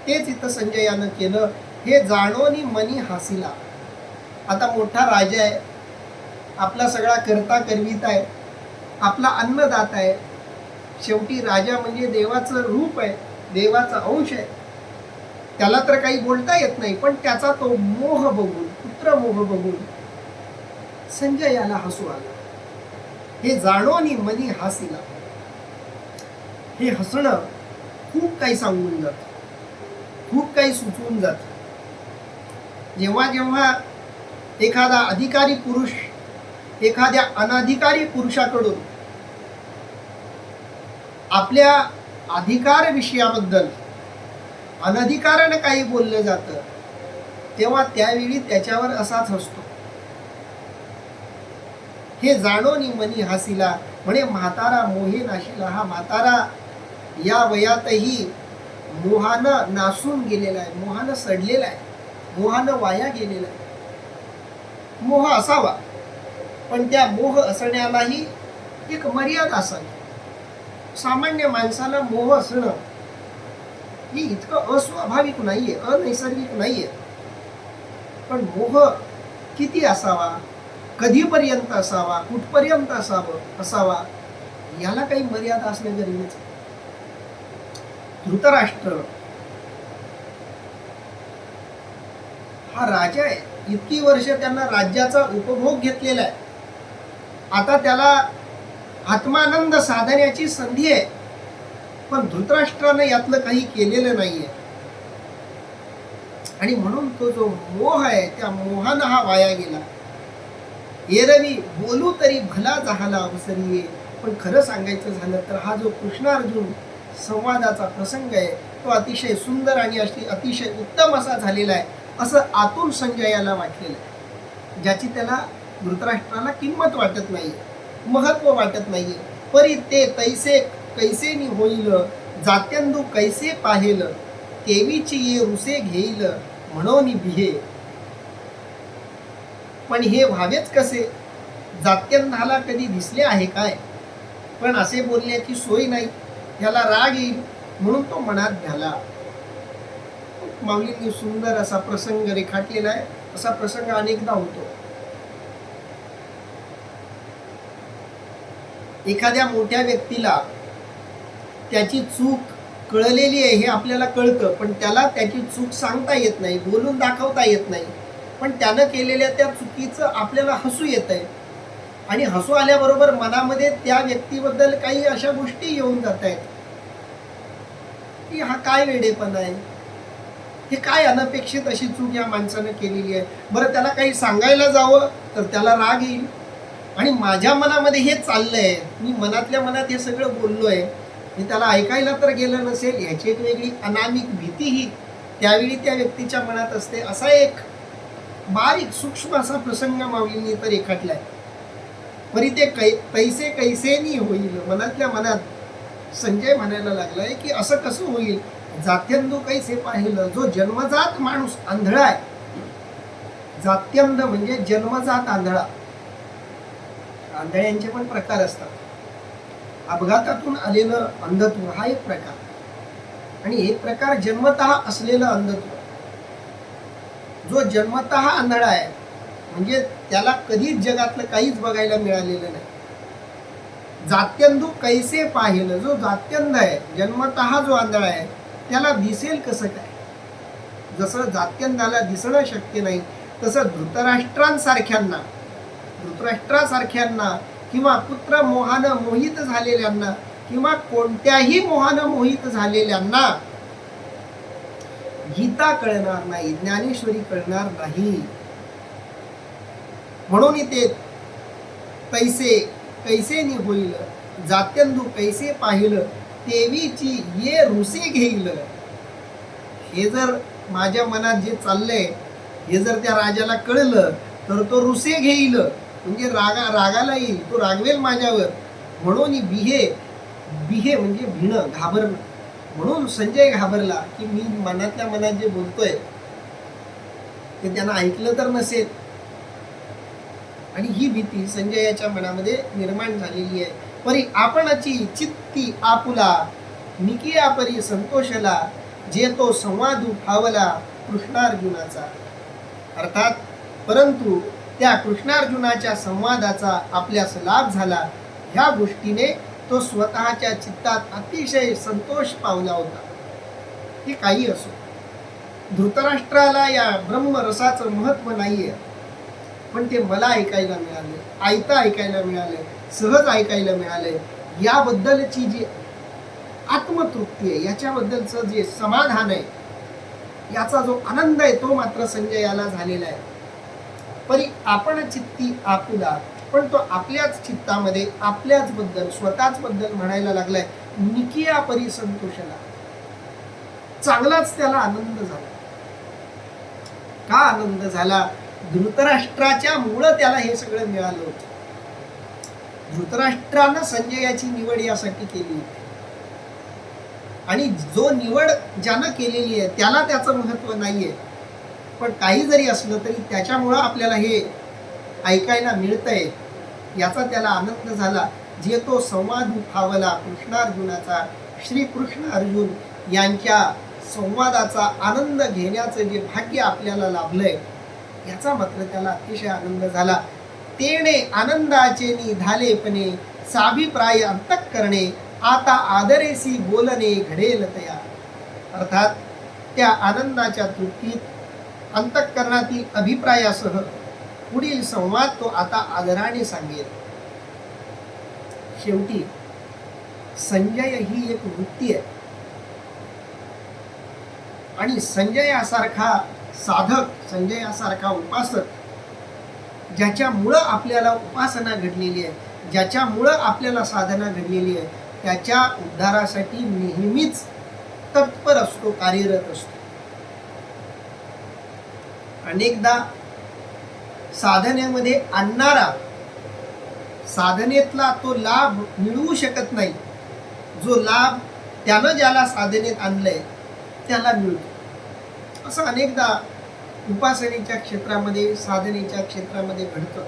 तेच इथं संजयानं केलं. हे जाणोनी मनी हासिला. आता मोठा राजा आहे, आपला सगळा करता करविता आहे, आपला अन्नदाता आहे. शेवटी राजा म्हणजे देवाचं रूप आहे, देवाचा अंश आहे. त्याला तर काही बोलता येत नाही, पण त्याचा तो मोह बघून, पुत्र मोह बघून संजयाला हसू आलं. हे जाणोनी मनी हासिला. हे हसणं खूप काही सांगून जात, खूप काही सुचवून जात. जेव्हा जेव्हा एखादा अधिकारी पुरुष एखाद्या अनधिकारी पुरुषाकडून आपल्या अधिकार विषयाबद्दल अनधिकाराने काही बोललं जातं, तेव्हा त्यावेळी त्याच्यावर असाच हसतो. हे जाणोनी मनी हासिला म्हणे म्हातारा मोहे नाशिला. हा म्हातारा या वयातही मोहानं नासून गेलेला आहे, मोहानं सडलेला आहे, मोहानं वाया गेलेला आहे. मोह असावा, पण त्या मोह असण्यालाही एक मर्यादा असावी. सामान्य माणसाला मोह असणं हे इतकं अस्वाभाविक नाहीये, अनैसर्गिक नाहीये. पण मोह किती असावा, कधीपर्यंत असावा, कुठपर्यंत असावा याला काही मर्यादा असणे गरजेचं. धृतराष्ट्र हा राजा आहे, इतकी वर्ष त्यांना राज्याचा उपभोग घेतलेला आहे. आता त्याला आत्मानंद साधण्याची संधी आहे, पण धृतराष्ट्रानं यातलं काही केलेलं नाहीये. आणि म्हणून तो जो मोह आहे त्या मोहानं हा वाया गेला. एरवी बोलू तरी भला झाला अवसरी. पण खरं सांगायचं झालं तर हा जो कृष्णार्जुन संवादाचा प्रसंग आहे तो अतिशय सुंदर आणि अतिशय उत्तम असा झालेला आहे, असं आतून संजयाला वाटलेलं आहे, ज्याची त्याला धृतराष्ट्राला किंमत वाटत नाहीये, महत्व वाटत नाहीये. परी ते तैसे कैसेनी होईल, जात्यंदू कैसे पाहेल, तेवीची ये रुसे घेईल म्हणून बिहे. पण हे व्हावेच कसे, जात्यंधाला कधी दिसले आहे काय. पण असे बोलण्याची सोय नाही, त्याला राग येईल म्हणून तो मनात घ्याला. माऊलींनी सुंदर असा प्रसंग रेखाटलेला आहे. असा प्रसंग अनेकदा होतो. एखाद्या मोठ्या व्यक्तीला त्याची चूक कळलेली आहे हे आपल्याला कळतं, पण त्याला त्याची चूक सांगता येत नाही, बोलून दाखवता येत नाही. पण त्यानं केलेल्या त्या चुकीचं आपल्याला हसू येत आहे, आणि हसू आल्याबरोबर मनामध्ये त्या व्यक्तीबद्दल काही अशा गोष्टी येऊन जात आहेत की हा काय वेडेपणा आहे, हे काय अनपेक्षित अशी चूक या माणसानं केलेली आहे. बरं, त्याला काही सांगायला जावं तर त्याला राग येईल, आणि माझ्या मनामध्ये हे चाललंय, मी मनातल्या मनात हे सगळं बोललोय, हे त्याला ऐकायला तर गेलं नसेल ह्याची एक वेगळी अनामिक भीतीही त्यावेळी त्या व्यक्तीच्या मनात असते. असा एक बारीक सूक्ष्म असा प्रसंग माऊलींनी तर रेखाटलाय. परी ते कैसे कैसेनी होईल, मनातल्या मनात संजय म्हणायला लागलाय की असं कसं होईल. जात्यंदू कैसे पाहिलं, जो जन्मजात माणूस आंधळा आहे. जात्यंध म्हणजे जन्मजात आंधळा. आंधळ्यांचे पण प्रकार असतात. अपघातातून आलेलं अंधत्व हा एक प्रकार, आणि एक प्रकार जन्मतः असलेलं अंधत्व. जो जन्मतः आंधळा आहे म्हणजे त्याला कधीच जगातलं काहीच बघायला मिळालेलं नाही. जात्यंदू कैसे पाहिलं, जो जात्यंध आहे, जन्मतः जो आंधळा आहे, त्याला दिसेल कसं काय. जसं जात्यंधाला दिसणं शक्य नाही, तसं धृतराष्ट्रासारख्यांना किंवा पुत्र मोहानं मोहित झालेल्यांना किंवा कोणत्याही मोहानं मोहित झालेल्यांना गीता कळणार नाही, ज्ञानेश्वरी कळणार नाही. म्हणून ते तैसे कैसेनी होईल, जात्यंदू कैसे पाहिलं, तेवीची ये रुसे घेईल. हे जर माझ्या मनात जे चाललंय हे जर त्या राजाला कळलं तर तो रुसे घेईल, म्हणजे रागाला येईल, तो रागवेल माझ्यावर. म्हणून बिहे म्हणजे भिणं, घाबरणं. म्हणून संजय घाबरला की मी मनातल्या मनात जे बोलतोय ते त्यांना ऐकलं तर नसेल, आणि ही भीती संजयाच्या मनामध्ये निर्माण झालेली आहे. परी आपणाची चित्ती आपुला, निकिया परी संतोषला, जे तो संवाद उठावला कृष्णार्जुनाचा. अर्थात परंतु त्या कृष्णार्जुनाच्या संवादाचा आपल्यास लाभ झाला, ह्या गोष्टीने तो स्वतःच्या चित्तात अतिशय संतोष पावला होता. हे काही असो, धृतराष्ट्राला या ब्रह्मरसाचं महत्व नाहीये, पण ते मला ऐकायला मिळाले, ऐकायला मिळाले. सहज ऐकायला मिळालंय, याबद्दलची जी आत्मतृप्ती आहे, याच्याबद्दलचं जे समाधान आहे, याचा जो आनंद आहे तो मात्र संजयाला झालेला आहे. परी आपण चित्ती आपुला, पण तो आपल्याच चित्तामध्ये आपल्याच बद्दल स्वतःच बद्दल म्हणायला लागलाय, निकिया परी संतोषला. चांगलाच त्याला आनंद झाला. का आनंद झाला? धृतराष्ट्राच्या मुळे त्याला हे सगळं मिळालं होतं. धृतराष्ट्रानं संजयाची निवड यासाठी केली होती, आणि जो निवड ज्यानं केलेली आहे त्याला त्याचं महत्व नाहीये, पण काही जरी असलं तरी त्याच्यामुळं आपल्याला हे ऐकायला मिळतंय याचा त्याला आनंद झाला. जे तो संवाद उठावला कृष्णार्जुनाचा, श्रीकृष्ण अर्जुन यांच्या संवादाचा आनंद घेण्याचं जे भाग्य आपल्याला लाभलंय याचा मात्र त्याला अतिशय आनंद झाला. तेने आनंदाचे निधालेपणे साभिप्राय अंतःकरणे आता आदरेसी बोलणे घडेल तया. अर्थात त्या आनंदाच्या तृप्तीत अंतःकरणातील अभिप्रायासह पुढील संवाद तो आता आदराने सांगेल. शेवटी संजय ही एक वृत्ती आहे, आणि संजयासारखा साधक, संजयासारखा उपासक, ज्याच्यामुळं आपल्याला उपासना घडलेली आहे, ज्याच्यामुळं आपल्याला साधना घडलेली आहे, त्याच्या उद्धारासाठी नेहमीच तत्पर असतो, कार्यरत असतो. अनेकदा साधनेमध्ये आणणारा, साधनेतला तो लाभ मिळवू शकत नाही, जो लाभ त्यानं ज्याला साधनेत आणलंय त्याला मिळतो. असं अनेकदा उपासनेच्या क्षेत्रामध्ये, साधनेच्या क्षेत्रामध्ये घडतं.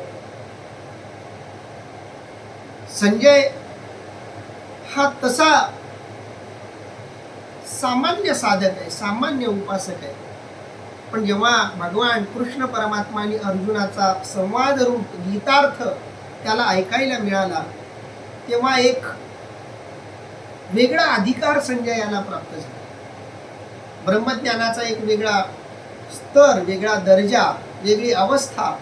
संजय हा तसा सामान्य साधक आहे, सामान्य उपासक आहे, पण जेव्हा भगवान कृष्ण परमात्माने अर्जुनाचा संवाद रूप गीतार्थ त्याला ऐकायला मिळाला, तेव्हा एक वेगळा अधिकार संजयाला प्राप्त झाला. ब्रह्मज्ञानाचा एक वेगळा स्तर, वेगळा दर्जा, वेगळी अवस्था,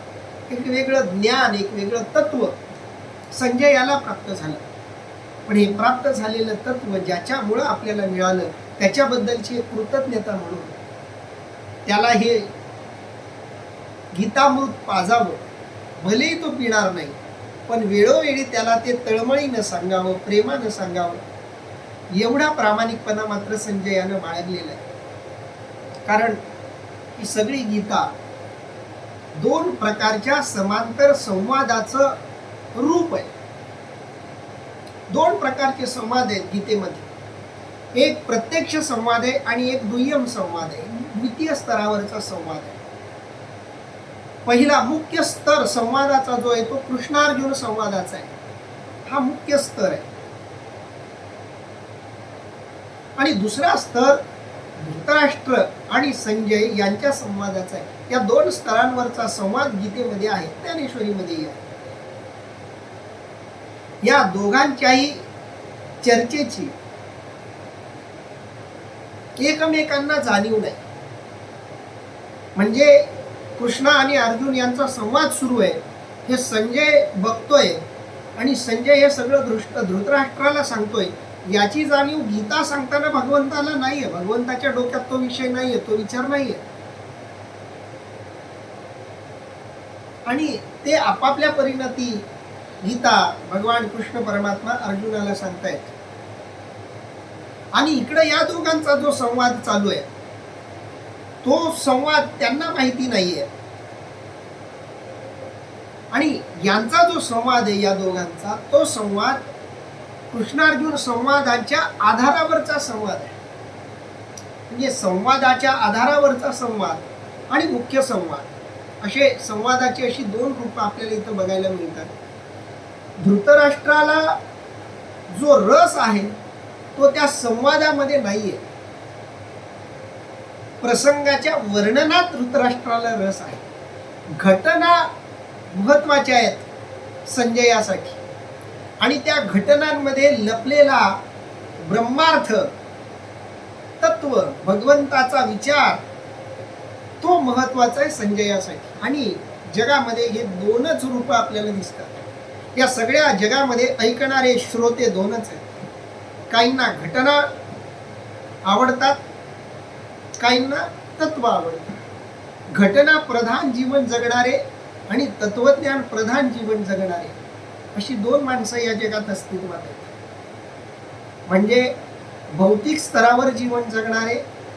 एक वेगळं ज्ञान, एक वेगळं तत्व संजयाला प्राप्त झालं. पण हे प्राप्त झालेलं तत्व ज्याच्यामुळं आपल्याला मिळालं त्याच्याबद्दलची एक कृतज्ञता म्हणून त्याला हे गीतामृत पाजावं. भलेही तो पिणार नाही, पण वेळोवेळी त्याला ते तळमळीनं सांगावं, प्रेमानं सांगावं, एवढा प्रामाणिकपणा मात्र संजयानं बाळगलेला आहे. कारण ही सगळी गीता दोन प्रकारच्या समांतर संवादाचं रूप आहे. दोन प्रकारचे संवाद आहेत गीतेमध्ये. एक प्रत्यक्ष संवाद आहे आणि एक दुय्यम संवाद आहे, द्वितीय स्तरावरचा संवाद आहे. पहिला मुख्य स्तर संवादाचा जो आहे तो कृष्णार्जुन संवादाचा आहे, हा मुख्य स्तर आहे. आणि दुसरा स्तर धृतराष्ट्र आणि संजय यांच्या संवादाचा आहे. या दोन स्तरांवरचा संवाद गीतेमध्ये आहे, ज्ञानेश्वरीमध्येही आहे. या दोघांच्याही चर्चेची एकमेकांना जाणीव नाही. म्हणजे कृष्ण आणि अर्जुन यांचा संवाद सुरू आहे, हे संजय बघतोय, आणि संजय हे सगळं धृतराष्ट्राला सांगतोय. याची जाणीव गीता सांगताना भगवंताला नाहीये. भगवंताच्या डोक्यात तो विषय नाहीये, तो विचार नाहीये. आणि ते आपापल्या परिणती गीता भगवान कृष्ण परमात्मा अर्जुनाला सांगतायत. आणि इकडे या दोघांचा जो संवाद चालू आहे तो संवाद त्यांना माहिती नाहीये. आणि यांचा जो संवाद आहे या दोघांचा, तो संवाद कृष्णार्जुन संवादाच्या आधारावरचा संवाद आहे. म्हणजे संवादाच्या आधारावरचा संवाद आणि मुख्य संवाद, असे संवादाची अशी दोन रूपं आपल्याला इथं बघायला मिळतात. धृतराष्ट्राला जो रस आहे तो त्या संवादामध्ये नाहीये. प्रसंगाच्या वर्णनात धृतराष्ट्राला रस आहे. घटना महत्वाच्या आहेत संजयासाठी, आणि त्या घटनांमध्ये लपलेला ब्रह्मार्थ तत्व, भगवंताचा विचार, तो महत्वाचा आहे संजयासाठी. आणि जगामध्ये हे दोनच रूप आपल्याला दिसतात. या सगळ्या जगामध्ये ऐकणारे श्रोते दोनच आहेत. काहींना घटना आवडतात, काहींना तत्व आवडतात. घटना प्रधान जीवन जगणारे आणि तत्वज्ञान प्रधान जीवन जगणारे अशी दोन माणसं या जगात अस्तित्वात आहेत. म्हणजे भौतिक स्तरावर जीवन जगणारे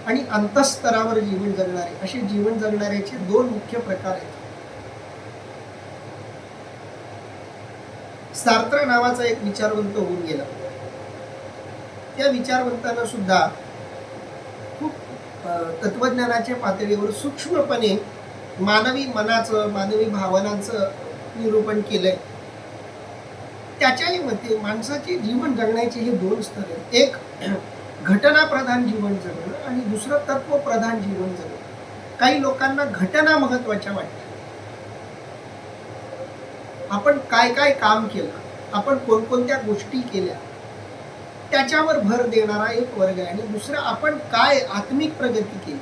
आणि अंतःस्तरावर जीवन जगणारे असे जीवन जगणाऱ्याचे दोन मुख्य प्रकार आहेत. सार्त्र नावाचा एक विचारवंत होऊन गेला. त्या विचारवंतानं सुद्धा खूप तत्वज्ञानाच्या पातळीवर सूक्ष्मपणे मानवी मनाचं, मानवी भावनांचं निरूपण केलंय. त्याच्याही मते माणसाचे जीवन जगण्याचे हे दोन स्तर आहेत. एक घटना प्रधान जीवन जगणं आणि दुसरं तत्व प्रधान जीवन जगणं. काही लोकांना घटना महत्वाच्या वाटतात. आपण काय काय काम केलं, आपण कोणकोणत्या गोष्टी केल्या त्याच्यावर भर देणारा एक वर्ग आहे. आणि दुसरं आपण काय आत्मिक प्रगती केली,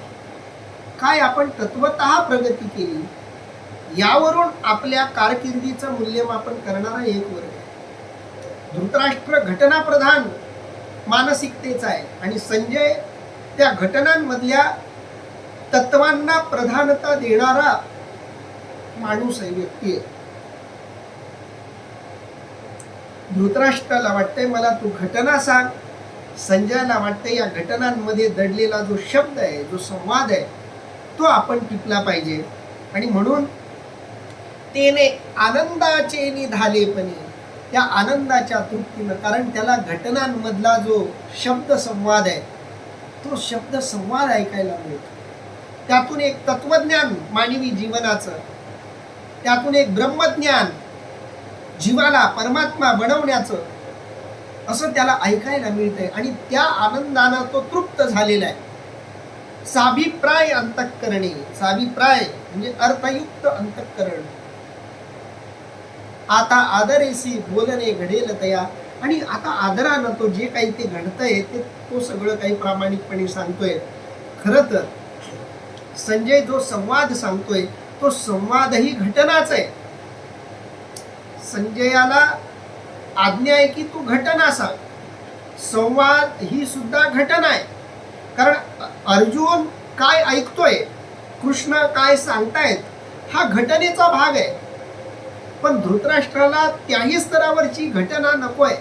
काय आपण तत्वतः प्रगती केली यावरून आपल्या कारकिर्दीचं मूल्यमापन करणारा एक वर्ग आहे. धृतराष्ट्र घटनाप्रधान मानसिकतेचा आहे आणि संजय त्या घटनांमधल्या तत्वांना प्रधानता देणारा माणूस आहे, व्यक्ती आहे. धृतराष्ट्राला वाटतंय मला तू घटना सांग, संजयला वाटतंय या घटनांमध्ये दडलेला जो शब्द आहे, जो संवाद आहे तो आपण टिपला पाहिजे. आणि म्हणून तेने आनंदाचे निधालेपणी, त्या आनंदाच्या तृप्तीनं, कारण त्याला घटनांमधला जो शब्द संवाद आहे तो शब्द संवाद ऐकायला मिळतो. त्यातून एक तत्वज्ञान मानवी जीवनाचं, त्यातून एक ब्रह्मज्ञान जीवाला परमात्मा बनवण्याचं असं त्याला ऐकायला मिळतंय आणि त्या आनंदानं तो तृप्त झालेला आहे. साभिप्राय अंतःकरणे, साभिप्राय म्हणजे अर्थयुक्त अंतःकरण. आता आदरेसी बोलणे घडेल तया, आणि आता आदरानं तो जे काही ते घडतंय ते तो सगळं काही प्रामाणिकपणे सांगतोय. खरं तर संजय जो संवाद सांगतोय तो संवादही घटनाच आहे. संजयाला आज्ञा आहे की तू घटना सांग. संवाद ही सुद्धा घटना आहे. कारण अर्जुन काय ऐकतोय, कृष्ण काय सांगतायत हा घटनेचा भाग आहे. पण धृतराष्ट्राला त्याही स्तरावरची घटना नकोय.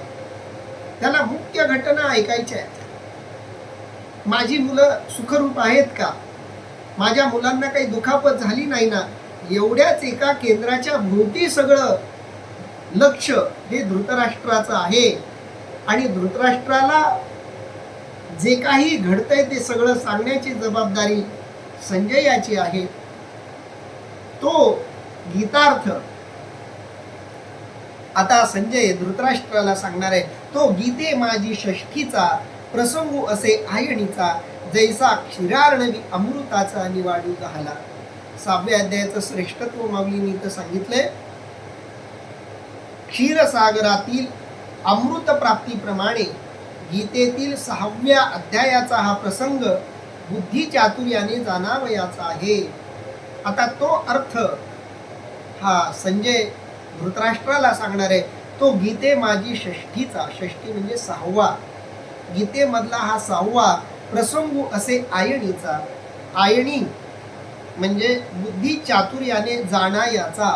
त्याला मुख्य घटना ऐकायच्या आहेत. माझी मुलं सुखरूप आहेत का, माझ्या मुलांना काही दुखापत झाली नाही ना, एवढ्याच एका केंद्राच्या भोवती सगळं लक्ष हे धृतराष्ट्राचं आहे. आणि धृतराष्ट्राला जे काही घडतंय ते सगळं सांगण्याची जबाबदारी संजयाची आहे. तो गीतार्थ आता संजय धृतराष्ट्राला सांगणार आहे. तो गीते माझी षष्ठीचा प्रसंगू असे आयणीचा, जैसा क्षीरार्णवी अमृताचा निवाडू झाला. 6व्या अध्यायाचं श्रेष्ठत्व माऊलींनी इथं सांगितलंय. क्षीरसागरातील अमृत प्राप्तीप्रमाणे गीतेतील 6व्या अध्यायाचा हा प्रसंग बुद्धी चातुर्याने जाणावयाचा आहे. आता तो अर्थ हा संजय धृतराष्ट्राला सांगणार आहे. तो गीते माझी षष्ठीचा, षष्ठी म्हणजे 6वा, गीतेमधला हा 6वा प्रसंगू असे आयणीचा. आयणी म्हणजे बुद्धी चातुर्याने जाणायाचा.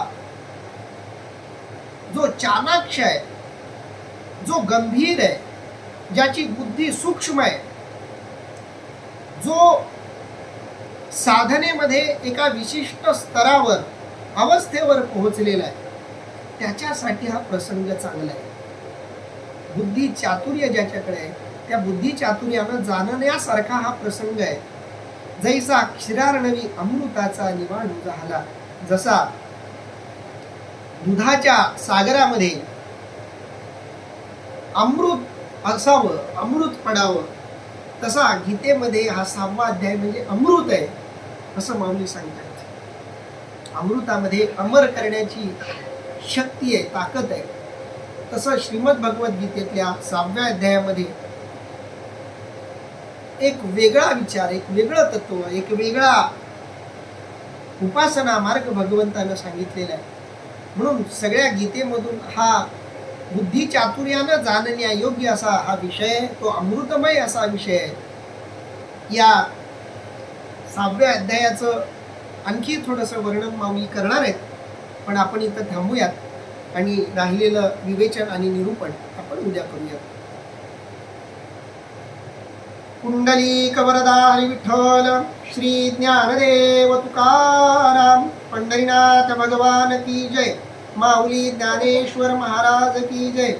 जो चाणाक्ष आहे, जो गंभीर आहे, ज्याची बुद्धी सूक्ष्म आहे, जो साधनेमध्ये एका विशिष्ट स्तरावर अवस्थेवर पोहोचलेला आहे, त्याच्यासाठी हा प्रसंग चांगला आहे. बुद्धी चातुर्य ज्याच्याकडे आहे त्या बुद्धी चातुर्यानं जाणण्यासारखा हा प्रसंग आहे. जैसा क्षीरार्णवी अमृताचा निवाडू झाला. जसा दुधाच्या सागरामध्ये अमृत असावं, अमृत पडावं, तसा गीतेमध्ये हा 6वा अध्याय म्हणजे अमृत आहे असं माऊली सांगतात. अमृतामध्ये अमर करण्याची शक्ती आहे, ताकद आहे. तसं श्रीमद भगवद्गीतेतल्या 6व्या अध्यायामध्ये एक वेगळा विचार, एक वेगळं तत्व, एक वेगळा उपासना मार्ग भगवंतानं सांगितलेला आहे. म्हणून सगळ्या गीतेमधून हा बुद्धी चातुर्यानं जाणण्यायोग्य असा हा विषय, तो अमृतमय असा विषय आहे. या 6व्या अध्यायाचं आणखी थोडंसं वर्णन माऊली करणार आहेत, पण आपण इथं थांबूयात आणि राहिलेलं विवेचन आणि निरूपण आपण उद्या करूयात. पुंडलिक वरदा हरी विठ्ठल, श्री ज्ञानदेव तुकाराम, पंढरीनाथ भगवान की जय, माऊली ज्ञानेश्वर महाराज की जय,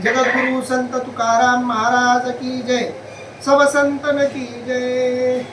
जगद्गुरु संत तुकाराम महाराज की जय, सब संतन की जय.